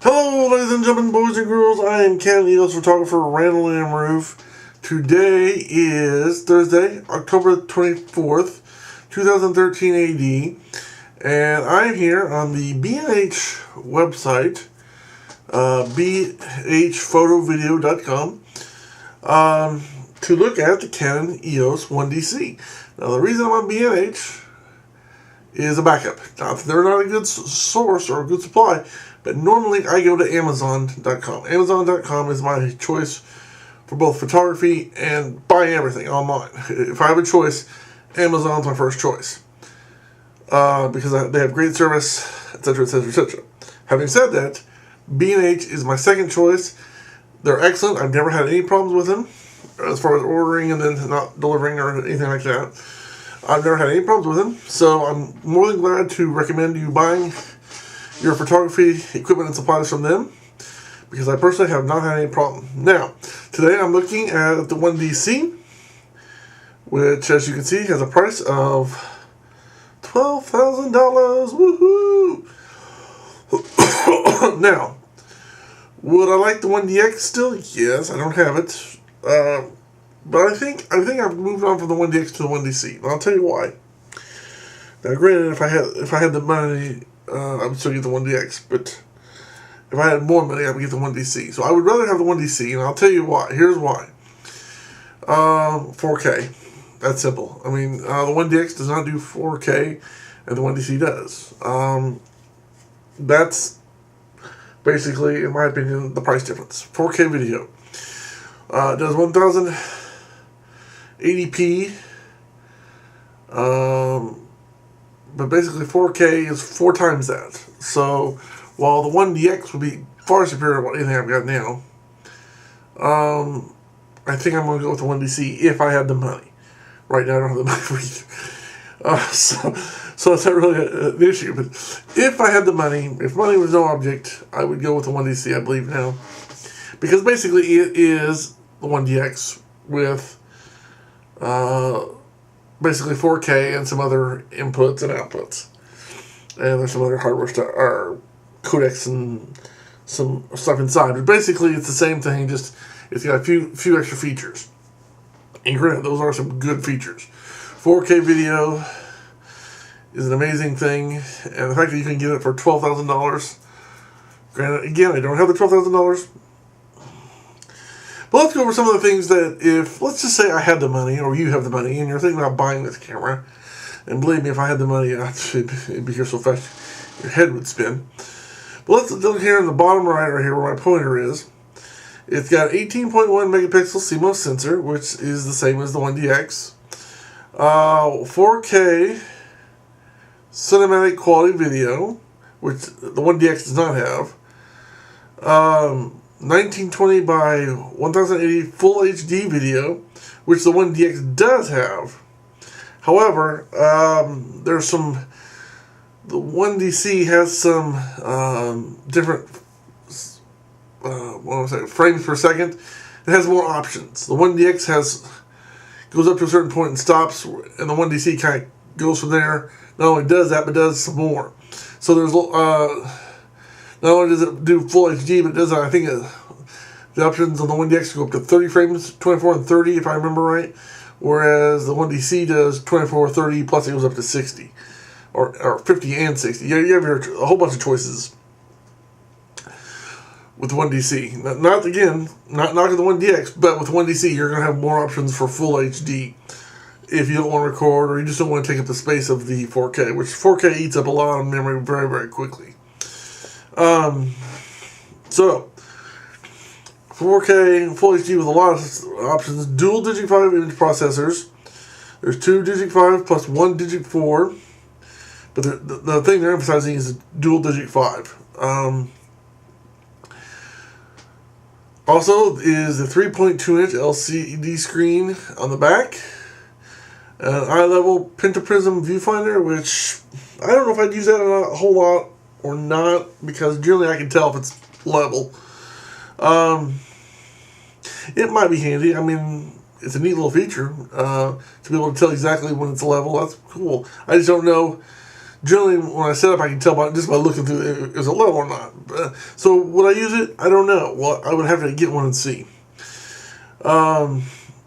Hello, ladies and gentlemen, boys and girls. I am Canon EOS photographer Randall M. Rueff. Today is Thursday, October 24th, 2013 AD, and I'm here on the B&H website, bhphotovideo.com, to look at the Canon EOS-1D. Now, the reason I'm on B&H is a backup. Now, they're not a good source or a good supply, but normally I go to Amazon.com. Amazon.com is my choice for both photography and buying everything online. If I have a choice, Amazon's my first choice. Because they have great service, etc., etc., etc. Having said that, B&H is my second choice. They're excellent. I've never had any problems with them as far as ordering and then not delivering or anything like that. I've never had any problems with them, so I'm more than glad to recommend you buying your photography equipment and supplies from them, because I personally have not had any problem. Now, today I'm looking at the 1DC, which, as you can see, has a price of $12,000. Woohoo! Now, would I like the 1DX still? Yes, I don't have it. But I think I've moved on from the 1DX to the 1DC. And I'll tell you why. Now, granted, if I had the money, I would still get the 1DX. But if I had more money, I would get the 1DC. So I would rather have the 1DC, and I'll tell you why. Here's why. 4K. That's simple. I mean, the 1DX does not do 4K, and the 1DC does. That's basically, in my opinion, the price difference. 4K video. It does 1080p, but basically 4K is 4 times that. So while the 1DX would be far superior to anything I've got now, I think I'm going to go with the 1DC if I had the money. Right now I don't have the money for either. So it's not really an issue. But if I had the money, if money was no object, I would go with the 1DC, I believe now. Because basically it is the 1DX with basically 4K and some other inputs and outputs. And there's some other hardware stuff, or codecs and some stuff inside. But basically it's the same thing, just it's got a few extra features. And granted, those are some good features. 4K video is an amazing thing, and the fact that you can get it for $12,000. Granted, again, I don't have the $12,000. But let's go over some of the things that if, let's just say I had the money, or you have the money, and you're thinking about buying this camera, and believe me, if I had the money, it'd be here so fast, your head would spin. But let's look here in the bottom right here where my pointer is. It's got 18.1 megapixel CMOS sensor, which is the same as the 1DX. 4K cinematic quality video, which the 1DX does not have. 1920 by 1080 full HD video, which the 1DX does have. However, there's some. The 1DC has some different frames per second. It has more options. The 1DX goes up to a certain point and stops, and the 1DC kind of goes from there. Not only does that, but does some more. So there's not only does it do full HD, but it does, I think, the options on the 1DX go up to 30 frames, 24 and 30, if I remember right. Whereas the 1DC does 24, 30, plus it goes up to 60. Or 50 and 60. You have a whole bunch of choices with the 1DC. Not knocking the 1DX, but with 1DC, you're going to have more options for full HD. If you don't want to record, or you just don't want to take up the space of the 4K, which 4K eats up a lot of memory very, very quickly. So 4K full HD with a lot of options. Dual Digic 5 image processors. There's 2 Digic 5 plus 1 Digic 4. But the thing they're emphasizing is the dual Digic 5. Also is the 3.2-inch LCD screen on the back. An eye-level pentaprism viewfinder, which I don't know if I'd use that a whole lot or not, because generally I can tell if it's level. It might be handy. I mean, it's a neat little feature to be able to tell exactly when it's level. That's cool. I just don't know generally, when I set up, I can tell by just by looking through it, if it's a level or not. So would I use it? I don't know. Well, I would have to get one and see.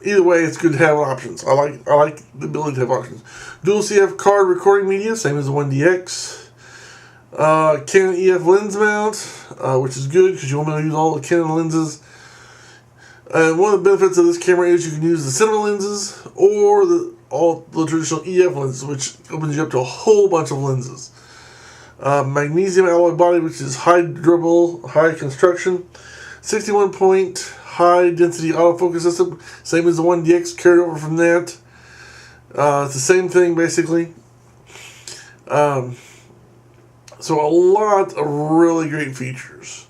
Either way, it's good to have options. I like the ability to have options. Dual CF card recording media, same as the 1DX. Canon EF lens mount, which is good because you want to use all the Canon lenses. One of the benefits of this camera is you can use the cinema lenses or all the traditional EF lenses, which opens you up to a whole bunch of lenses. Magnesium alloy body, which is high durable, high construction. 61 point high density autofocus system, same as the 1DX, carried over from that. It's the same thing basically. So a lot of really great features.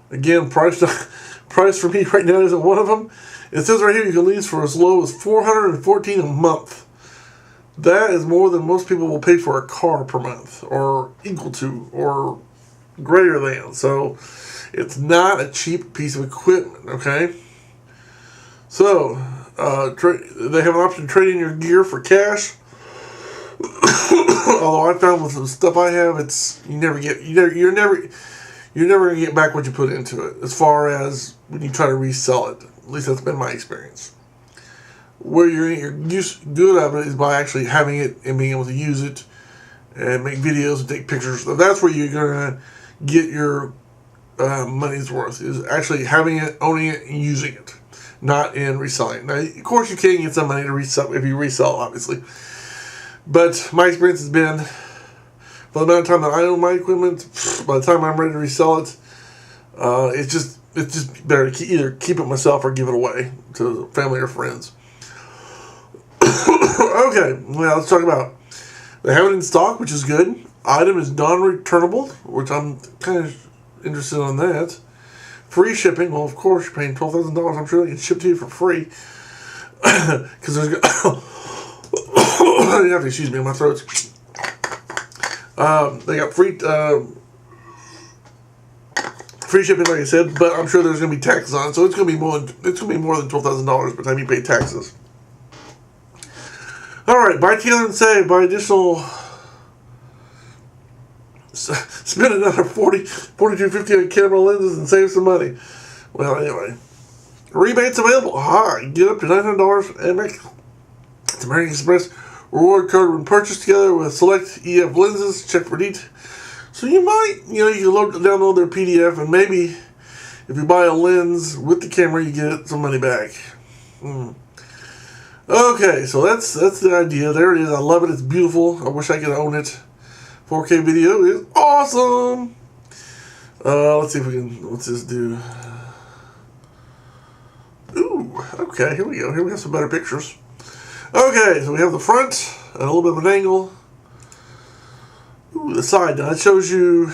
Again, price for me right now isn't one of them. It says right here you can lease for as low as $414 a month. That is more than most people will pay for a car per month, or equal to, or greater than. So it's not a cheap piece of equipment, okay? So they have an option to trade in your gear for cash. Although I found with the stuff I have, it's you're never gonna get back what you put into it. As far as when you try to resell it, at least that's been my experience. Where you're good of it is by actually having it and being able to use it and make videos and take pictures. So that's where you're gonna get your money's worth, is actually having it, owning it, and using it, not in reselling. Now, of course, you can get some money to resell if you resell, obviously. But my experience has been, for the amount of time that I own my equipment, by the time I'm ready to resell it, it's just better to either keep it myself or give it away to family or friends. Okay, well, let's talk about, they have it in stock, which is good. Item is non-returnable, which I'm kind of interested on that. Free shipping, well, of course, you're paying $12,000. I'm sure they can ship to you for free. Because there's... You have to excuse me, my throat's... they got free shipping, like I said, but I'm sure there's going to be taxes on it, so it's going to be more than $12,000 by the time you pay taxes. All right, buy together and save. Buy additional. Spend another $42.50 on camera lenses and save some money. Well, anyway, rebates available. Get up to $900 and make it's American Express reward card when purchased together with select EF lenses. Check for details. So you might, you can download their PDF, and maybe if you buy a lens with the camera, you get some money back. Okay, so that's the idea. There it is. I love it. It's beautiful. I wish I could own it. 4K video is awesome. Let's see if we can. What's this do? Ooh, okay. Here we go. Here we have some better pictures. Okay, so we have the front at a little bit of an angle. Ooh, the side. Now it shows you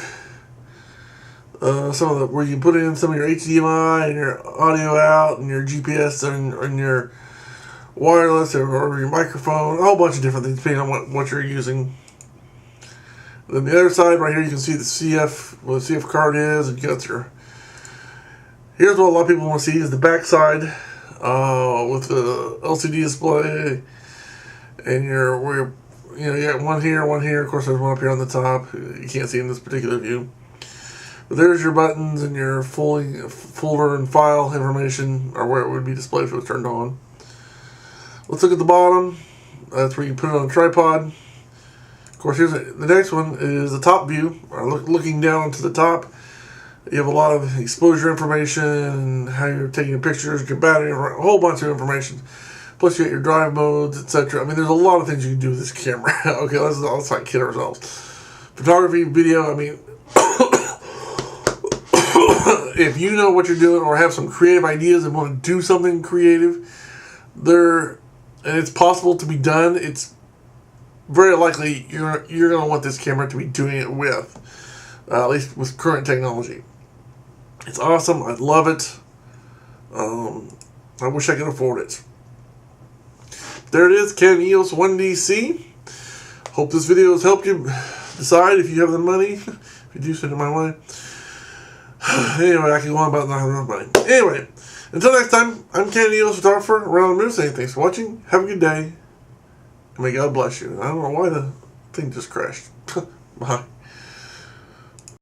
some of the where you can put in some of your HDMI and your audio out and your GPS and your wireless or your microphone, a whole bunch of different things depending on what you're using. Then the other side right here, you can see the CF, where the CF card is, and you got your. Here's what a lot of people want to see is the back side with the LCD display, and you got one here. Of course, there's one up here on the top. You can't see in this particular view. But there's your buttons and your folder and file information, or where it would be displayed if it was turned on. Let's look at the bottom. That's where you put it on a tripod. Of course, here's the next one is the top view. Looking down to the top, you have a lot of exposure information, how you're taking your pictures, your battery, a whole bunch of information. Plus, you got your drive modes, etc. I mean, there's a lot of things you can do with this camera. Okay, let's not kid ourselves. Photography, video, I mean, if you know what you're doing or have some creative ideas and want to do something creative, and it's possible to be done, it's very likely you're going to want this camera to be doing it with, at least with current technology. It's awesome. I love it. I wish I could afford it. There it is, Canon EOS-1D. Hope this video has helped you decide if you have the money. If you do, send it my way. Anyway, I can go on about not having enough money. Anyway, until next time, I'm Canon EOS photographer, Randall M. saying thanks for watching. Have a good day. And may God bless you. I don't know why the thing just crashed. Bye.